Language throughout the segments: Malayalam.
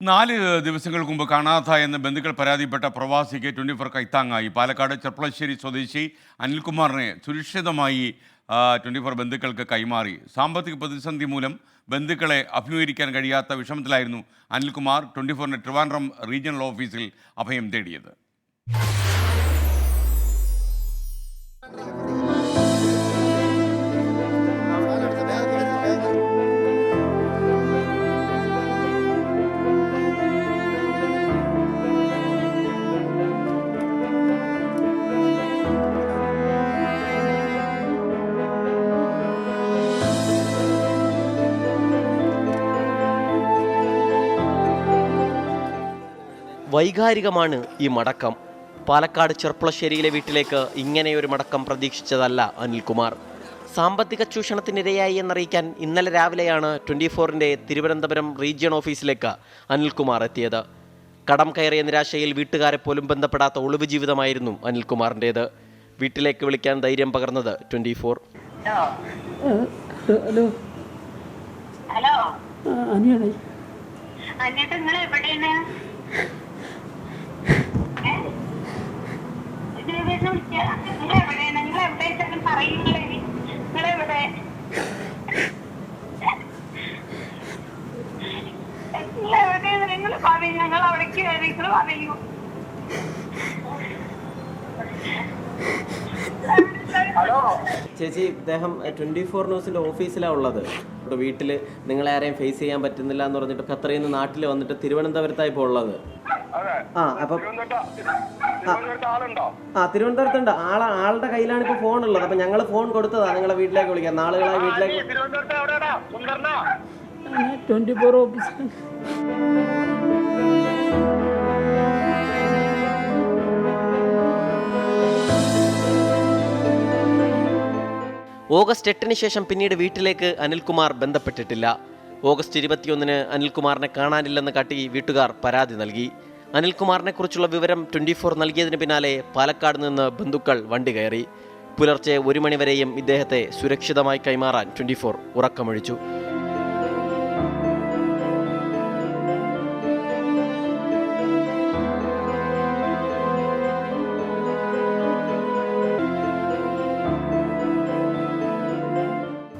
4 ദിവസങ്ങൾക്ക് മുമ്പ് കാണാതായെന്ന് ബന്ധുക്കൾ പരാതിപ്പെട്ട പ്രവാസിക്ക് 24 കൈത്താങ്ങായി. പാലക്കാട് ചെർപ്പളശ്ശേരി സ്വദേശി അനിൽകുമാറിനെ സുരക്ഷിതമായി 24 ബന്ധുക്കൾക്ക് കൈമാറി. സാമ്പത്തിക പ്രതിസന്ധി മൂലം ബന്ധുക്കളെ അഭിമുഖീകരിക്കാൻ കഴിയാത്ത വിഷമത്തിലായിരുന്നു അനിൽകുമാർ 24ന്റെ ട്രിവാൻഡ്രം റീജിയണൽ ഓഫീസിൽ അഭയം തേടിയത്. വൈകാരികമാണ് ഈ മടക്കം. പാലക്കാട് ചെർപ്പളശ്ശേരിയിലെ വീട്ടിലേക്ക് ഇങ്ങനെയൊരു മടക്കം പ്രതീക്ഷിച്ചതല്ല അനിൽകുമാർ. സാമ്പത്തിക ചൂഷണത്തിനിരയായി എന്നറിയിക്കാൻ ഇന്നലെ രാവിലെയാണ് 24ന്റെ തിരുവനന്തപുരം റീജിയൺ ഓഫീസിലേക്ക് അനിൽകുമാർ എത്തിയത്. കടം കയറിയ നിരാശയിൽ വീട്ടുകാരെ പോലും ബന്ധപ്പെടാത്ത ഒളിവ് ജീവിതമായിരുന്നു അനിൽകുമാറിൻ്റേത്. വീട്ടിലേക്ക് വിളിക്കാൻ ധൈര്യം പകർന്നത് 24. ചേച്ചി, ഇദ്ദേഹം 24 ന്യൂസിന്റെ ഓഫീസിലാണ് ഉള്ളത്. വീട്ടിൽ നിങ്ങളെ ആരെയും ഫേസ് ചെയ്യാൻ പറ്റുന്നില്ല എന്ന് പറഞ്ഞിട്ട് ഖത്തറിൽ നിന്ന് നാട്ടിൽ വന്നിട്ട് തിരുവനന്തപുരത്തായി ഇപ്പോൾ ഉള്ളത്. അപ്പം തിരുവനന്തപുരത്തുണ്ട്. ആളുടെ കയ്യിലാണ് ഇപ്പൊ ഫോൺ ഉള്ളത്. അപ്പൊ ഞങ്ങൾ ഫോൺ കൊടുത്തതാ നിങ്ങളെ വീട്ടിലേക്ക് വിളിക്കാൻ. നാളുകളായി വീട്ടിലേക്ക് 24 ഓഫീസ്. ഓഗസ്റ്റ് 8-ന് ശേഷം പിന്നീട് വീട്ടിലേക്ക് അനിൽകുമാർ ബന്ധപ്പെട്ടിട്ടില്ല. ഓഗസ്റ്റ് 21-ന് അനിൽകുമാറിനെ കാണാനില്ലെന്ന് കാട്ടി വീട്ടുകാർ പരാതി നൽകി. അനിൽകുമാറിനെ കുറിച്ചുള്ള വിവരം 24 നൽകിയതിന് പിന്നാലെ പാലക്കാട് നിന്ന് ബന്ധുക്കൾ വണ്ടി കയറി. പുലർച്ചെ 1 മണിവരെയും ഇദ്ദേഹത്തെ സുരക്ഷിതമായി കൈമാറാൻ 24 ഉറക്കമൊഴിച്ചു.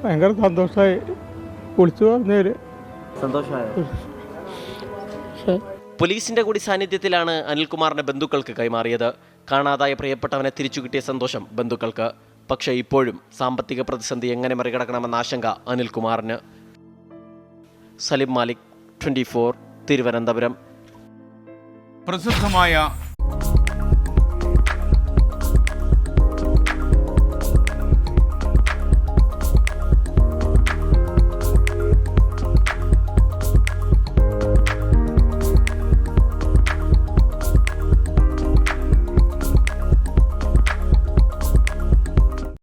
ഭയങ്കര സന്തോഷമായി. വിളിച്ചു പറഞ്ഞേര് സന്തോഷമായോ? പോലീസിന്റെ കൂടി സാന്നിധ്യത്തിലാണ് അനിൽകുമാറിന്റെ ബന്ധുക്കൾക്ക് കൈമാറിയത്. കാണാതായ പ്രിയപ്പെട്ടവനെ തിരിച്ചു കിട്ടിയ സന്തോഷം ബന്ധുക്കൾക്ക്. പക്ഷേ ഇപ്പോഴും സാമ്പത്തിക പ്രതിസന്ധി എങ്ങനെ മറികടക്കണമെന്ന ആശങ്ക അനിൽകുമാറിന്. സലിം മാലിക്, 24, തിരുവനന്തപുരം. പ്രസിദ്ധമായ